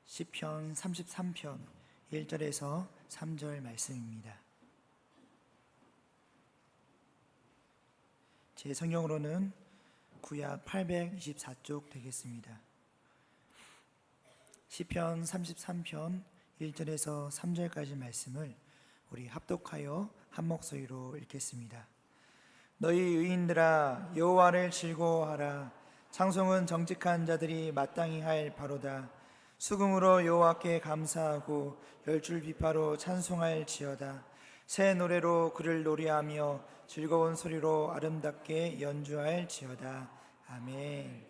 시편 33편 1절에서 3절 말씀입니다. 제 성경으로는 구약 824쪽 되겠습니다. 시편 33편 1절에서 3절까지 말씀을 우리 합독하여 한 목소리로 읽겠습니다. 너희 의인들아 여호와를 즐거워하라. 찬송은 정직한 자들이 마땅히 할 바로다. 수금으로 여호와께 감사하고 열줄 비파로 찬송할지어다. 새 노래로 그를 노래하며 즐거운 소리로 아름답게 연주할지어다. 아멘.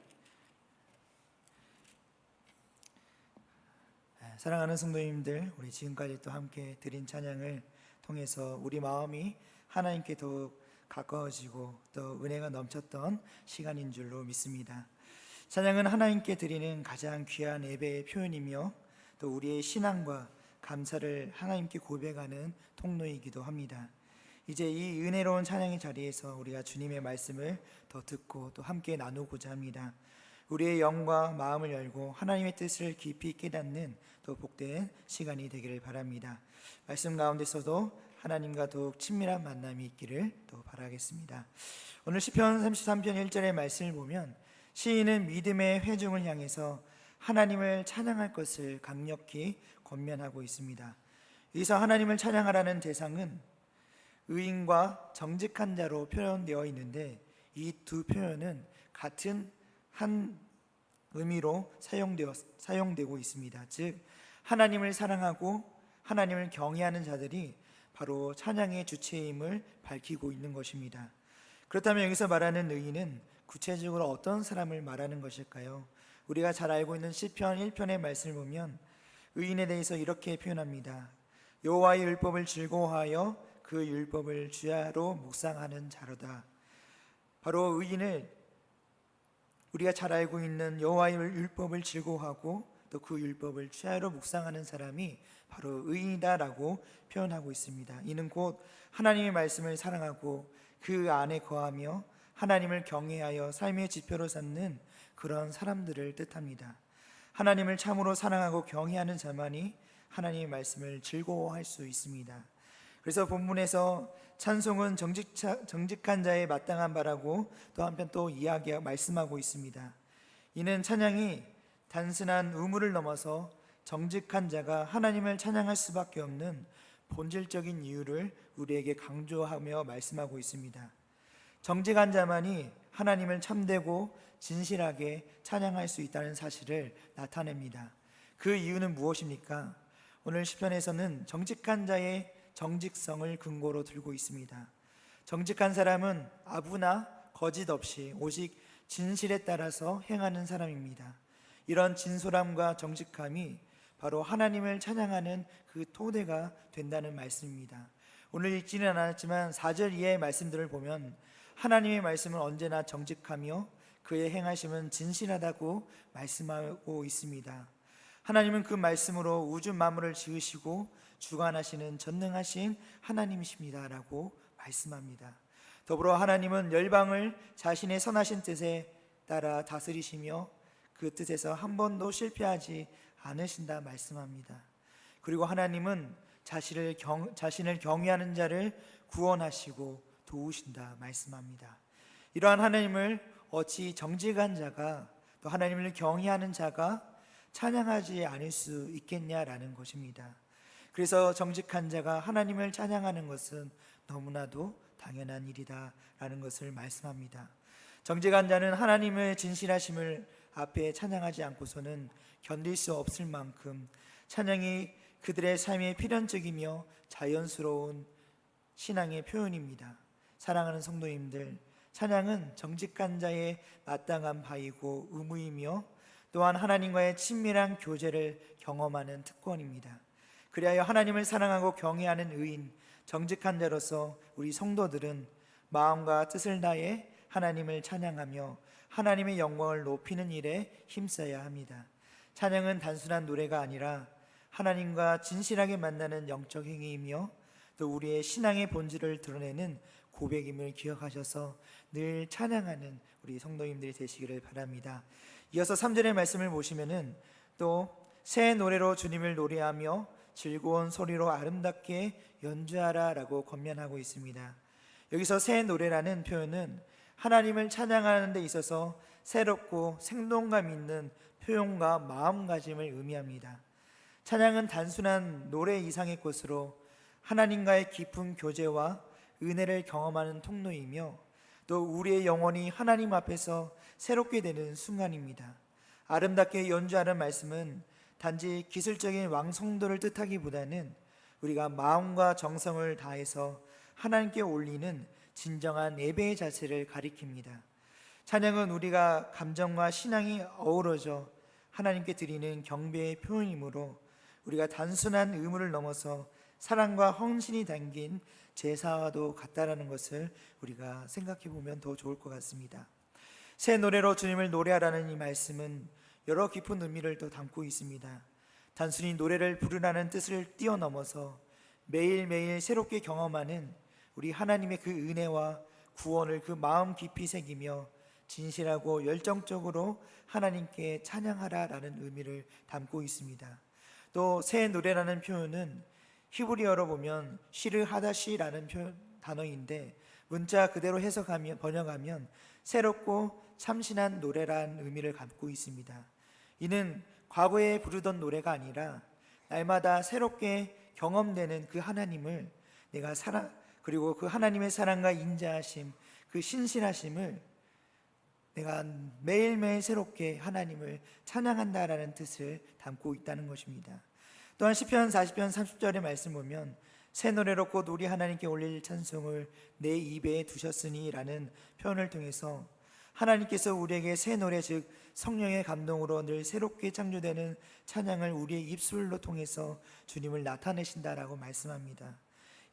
사랑하는 성도님들, 우리 지금까지 또 함께 드린 찬양을 통해서 우리 마음이 하나님께 더욱 가까워지고 또 은혜가 넘쳤던 시간인 줄로 믿습니다. 찬양은 하나님께 드리는 가장 귀한 예배의 표현이며 또 우리의 신앙과 감사를 하나님께 고백하는 통로이기도 합니다. 이제 이 은혜로운 찬양의 자리에서 우리가 주님의 말씀을 더 듣고 또 함께 나누고자 합니다. 우리의 영과 마음을 열고 하나님의 뜻을 깊이 깨닫는 또 복된 시간이 되기를 바랍니다. 말씀 가운데서도 하나님과 더욱 친밀한 만남이 있기를 또 바라겠습니다. 오늘 시편 33편 1절의 말씀을 보면 시인은 믿음의 회중을 향해서 하나님을 찬양할 것을 강력히 권면하고 있습니다. 여기서 하나님을 찬양하라는 대상은 의인과 정직한 자로 표현되어 있는데 이 두 표현은 같은 한 의미로 사용되고 있습니다. 즉 하나님을 사랑하고 하나님을 경외하는 자들이 바로 찬양의 주체임을 밝히고 있는 것입니다. 그렇다면 여기서 말하는 의인은 구체적으로 어떤 사람을 말하는 것일까요? 우리가 잘 알고 있는 시편 1편의 말씀을 보면 의인에 대해서 이렇게 표현합니다. 여호와의 율법을 즐거워하여 그 율법을 주야로 묵상하는 자로다. 바로 의인을 우리가 잘 알고 있는 여호와의 율법을 즐거워하고 또 그 율법을 주야로 묵상하는 사람이 바로 의인이다라고 표현하고 있습니다. 이는 곧 하나님의 말씀을 사랑하고 그 안에 거하며 하나님을 경외하여 삶의 지표로 삼는 그런 사람들을 뜻합니다. 하나님을 참으로 사랑하고 경외하는 자만이 하나님의 말씀을 즐거워할 수 있습니다. 그래서 본문에서 찬송은 정직한 자의 마땅한 바라고 또 한편 또 말씀하고 있습니다. 이는 찬양이 단순한 의무를 넘어서 정직한 자가 하나님을 찬양할 수밖에 없는 본질적인 이유를 우리에게 강조하며 말씀하고 있습니다. 정직한 자만이 하나님을 참되고 진실하게 찬양할 수 있다는 사실을 나타냅니다. 그 이유는 무엇입니까? 오늘 시편에서는 정직한 자의 정직성을 근거로 들고 있습니다. 정직한 사람은 아부나 거짓 없이 오직 진실에 따라서 행하는 사람입니다. 이런 진솔함과 정직함이 바로 하나님을 찬양하는 그 토대가 된다는 말씀입니다. 오늘 읽지는 않았지만 4절 이하의 말씀들을 보면 하나님의 말씀은 언제나 정직하며 그의 행하심은 진실하다고 말씀하고 있습니다. 하나님은 그 말씀으로 우주 만물을 지으시고 주관하시는 전능하신 하나님이십니다 라고 말씀합니다. 더불어 하나님은 열방을 자신의 선하신 뜻에 따라 다스리시며 그 뜻에서 한 번도 실패하지 않으신다 말씀합니다. 그리고 하나님은 자신을 경외하는 자를 구원하시고 도우신다 말씀합니다. 이러한 하나님을 어찌 정직한 자가 또 하나님을 경외하는 자가 찬양하지 않을 수 있겠냐라는 것입니다. 그래서 정직한 자가 하나님을 찬양하는 것은 너무나도 당연한 일이다라는 것을 말씀합니다. 정직한 자는 하나님의 진실하심을 앞에 찬양하지 않고서는 견딜 수 없을 만큼 찬양이 그들의 삶의 필연적이며 자연스러운 신앙의 표현입니다. 사랑하는 성도님들, 찬양은 정직한 자의 마땅한 바이고 의무이며 또한 하나님과의 친밀한 교제를 경험하는 특권입니다. 그리하여 하나님을 사랑하고 경외하는 의인, 정직한 자로서 우리 성도들은 마음과 뜻을 다해 하나님을 찬양하며 하나님의 영광을 높이는 일에 힘써야 합니다. 찬양은 단순한 노래가 아니라 하나님과 진실하게 만나는 영적 행위이며 또 우리의 신앙의 본질을 드러내는 고백임을 기억하셔서 늘 찬양하는 우리 성도님들이 되시기를 바랍니다. 이어서 3절의 말씀을 보시면은 또 새 노래로 주님을 노래하며 즐거운 소리로 아름답게 연주하라 라고 권면하고 있습니다. 여기서 새 노래라는 표현은 하나님을 찬양하는 데 있어서 새롭고 생동감 있는 표현과 마음가짐을 의미합니다. 찬양은 단순한 노래 이상의 것으로 하나님과의 깊은 교제와 은혜를 경험하는 통로이며 또 우리의 영혼이 하나님 앞에서 새롭게 되는 순간입니다. 아름답게 연주하는 말씀은 단지 기술적인 완성도를 뜻하기보다는 우리가 마음과 정성을 다해서 하나님께 올리는 진정한 예배의 자세를 가리킵니다. 찬양은 우리가 감정과 신앙이 어우러져 하나님께 드리는 경배의 표현이므로 우리가 단순한 의무를 넘어서 사랑과 헌신이 담긴 제사와도 같다라는 것을 우리가 생각해 보면 더 좋을 것 같습니다. 새 노래로 주님을 노래하라는 이 말씀은 여러 깊은 의미를 또 담고 있습니다. 단순히 노래를 부르라는 뜻을 뛰어넘어서 매일매일 새롭게 경험하는 우리 하나님의 그 은혜와 구원을 그 마음 깊이 새기며 진실하고 열정적으로 하나님께 찬양하라라는 의미를 담고 있습니다. 또 새 노래라는 표현은 히브리어로 보면 시르 하다시라는 단어인데 문자 그대로 해석하면 번역하면 새롭고 참신한 노래라는 의미를 갖고 있습니다. 이는 과거에 부르던 노래가 아니라 날마다 새롭게 경험되는 그 하나님을 내가 그리고 그 하나님의 사랑과 인자하심, 그 신실하심을 내가 매일매일 새롭게 하나님을 찬양한다라는 뜻을 담고 있다는 것입니다. 또한 시편 40편 30절의 말씀 보면 새 노래로 곧 우리 하나님께 올릴 찬송을 내 입에 두셨으니 라는 표현을 통해서 하나님께서 우리에게 새 노래 즉 성령의 감동으로 늘 새롭게 창조되는 찬양을 우리의 입술로 통해서 주님을 나타내신다라고 말씀합니다.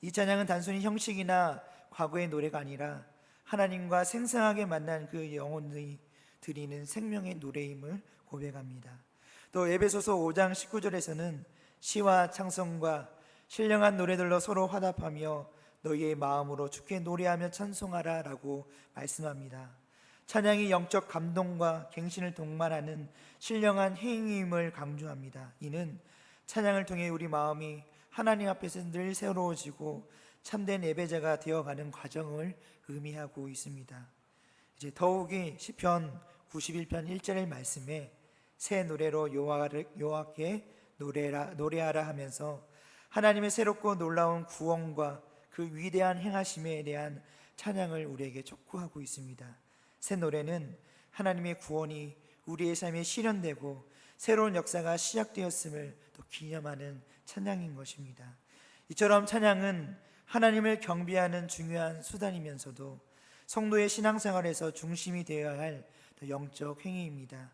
이 찬양은 단순히 형식이나 과거의 노래가 아니라 하나님과 생생하게 만난 그 영혼이 드리는 생명의 노래임을 고백합니다. 또 에베소서 5장 19절에서는 시와 찬송과 신령한 노래들로 서로 화답하며 너희의 마음으로 주께 노래하며 찬송하라 라고 말씀합니다. 찬양이 영적 감동과 갱신을 동반하는 신령한 행위임을 강조합니다. 이는 찬양을 통해 우리 마음이 하나님 앞에서 늘 새로워지고 참된 예배자가 되어가는 과정을 의미하고 있습니다. 이제 더욱이 시편 91편 1절의 말씀에 새 노래로 여호와께 노래하라 하면서 하나님의 새롭고 놀라운 구원과 그 위대한 행하심에 대한 찬양을 우리에게 촉구하고 있습니다. 새 노래는 하나님의 구원이 우리의 삶에 실현되고 새로운 역사가 시작되었음을 또 기념하는 찬양인 것입니다. 이처럼 찬양은 하나님을 경배하는 중요한 수단이면서도 성도의 신앙생활에서 중심이 되어야 할 영적 행위입니다.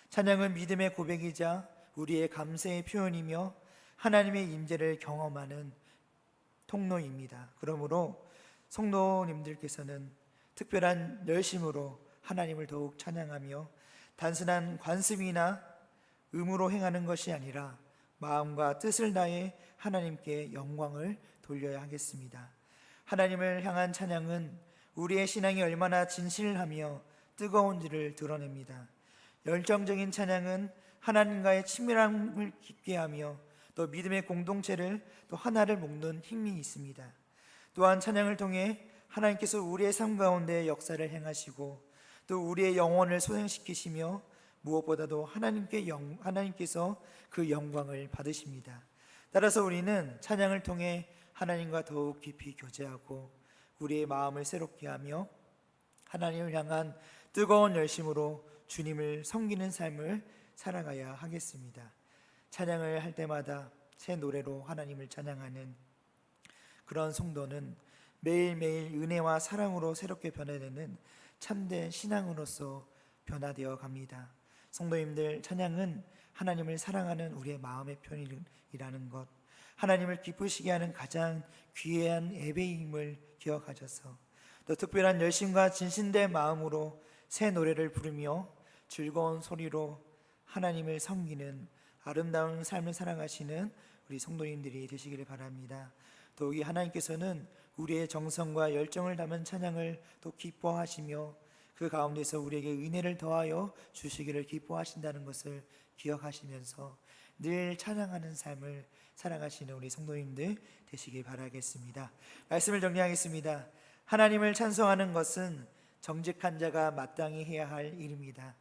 찬양은 믿음의 고백이자 우리의 감사의 표현이며 하나님의 임재를 경험하는 통로입니다. 그러므로 성도님들께서는 특별한 열심으로 하나님을 더욱 찬양하며 단순한 관습이나 의무로 행하는 것이 아니라 마음과 뜻을 다해 하나님께 영광을 돌려야 하겠습니다. 하나님을 향한 찬양은 우리의 신앙이 얼마나 진실하며 뜨거운지를 드러냅니다. 열정적인 찬양은 하나님과의 친밀함을 깊게 하며 또 믿음의 공동체를 또 하나를 묶는 힘이 있습니다. 또한 찬양을 통해 하나님께서 우리의 삶 가운데 역사를 행하시고 또 우리의 영혼을 소생시키시며 무엇보다도 하나님께서 그 영광을 받으십니다. 따라서 우리는 찬양을 통해 하나님과 더욱 깊이 교제하고 우리의 마음을 새롭게 하며 하나님을 향한 뜨거운 열심으로 주님을 섬기는 삶을 살아가야 하겠습니다. 찬양을 할 때마다 새 노래로 하나님을 찬양하는 그런 성도는 매일매일 은혜와 사랑으로 새롭게 변화되는 참된 신앙으로서 변화되어 갑니다. 성도님들, 찬양은 하나님을 사랑하는 우리의 마음의 표현이라는 것, 하나님을 기쁘시게 하는 가장 귀한 예배임을 기억하셔서 또 특별한 열심과 진실된 마음으로 새 노래를 부르며 즐거운 소리로 하나님을 섬기는 아름다운 삶을 살아가시는 우리 성도님들이 되시기를 바랍니다. 더욱이 하나님께서는 우리의 정성과 열정을 담은 찬양을 또 기뻐하시며 그 가운데서 우리에게 은혜를 더하여 주시기를 기뻐하신다는 것을 기억하시면서 늘 찬양하는 삶을 살아가시는 우리 성도님들 되시길 바라겠습니다. 말씀을 정리하겠습니다. 하나님을 찬송하는 것은 정직한 자가 마땅히 해야 할 일입니다.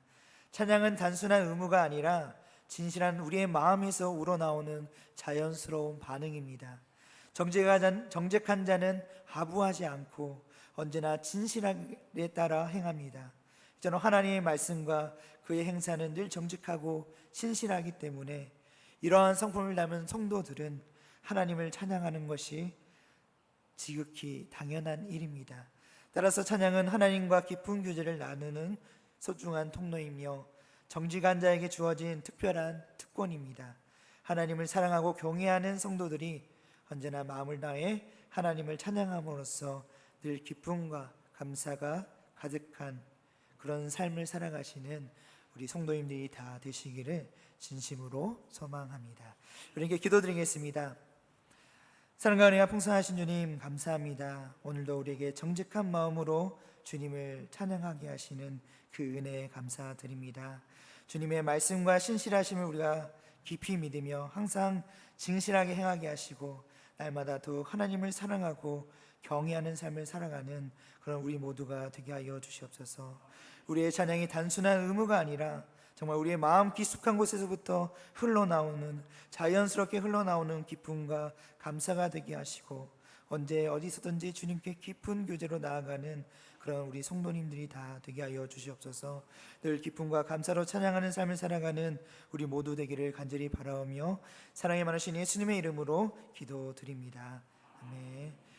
찬양은 단순한 의무가 아니라 진실한 우리의 마음에서 우러나오는 자연스러운 반응입니다. 정직한 자는 하부하지 않고 언제나 진실에 따라 행합니다. 저는 하나님의 말씀과 그의 행사는 늘 정직하고 신실하기 때문에 이러한 성품을 담은 성도들은 하나님을 찬양하는 것이 지극히 당연한 일입니다. 따라서 찬양은 하나님과 깊은 교제를 나누는 소중한 통로이며 정직한 자에게 주어진 특별한 특권입니다. 하나님을 사랑하고 경외하는 성도들이 언제나 마음을 다해 하나님을 찬양함으로써 늘 기쁨과 감사가 가득한 그런 삶을 살아가시는 우리 성도님들이 다 되시기를 진심으로 소망합니다. 우리에게 기도드리겠습니다. 사랑과 은혜가 풍성하신 주님 감사합니다. 오늘도 우리에게 정직한 마음으로 주님을 찬양하게 하시는 그 은혜에 감사드립니다. 주님의 말씀과 신실하심을 우리가 깊이 믿으며 항상 진실하게 행하게 하시고 날마다 더욱 하나님을 사랑하고 경외하는 삶을 살아가는 그런 우리 모두가 되게 하여 주시옵소서. 우리의 찬양이 단순한 의무가 아니라 정말 우리의 마음 깊숙한 곳에서부터 흘러나오는 자연스럽게 흘러나오는 기쁨과 감사가 되게 하시고 언제 어디서든지 주님께 깊은 교제로 나아가는 그런 우리 성도님들이 다 되게 하여 주시옵소서. 늘 기쁨과 감사로 찬양하는 삶을 살아가는 우리 모두 되기를 간절히 바라오며 사랑이 많으신 예수님의 이름으로 기도드립니다. 아멘.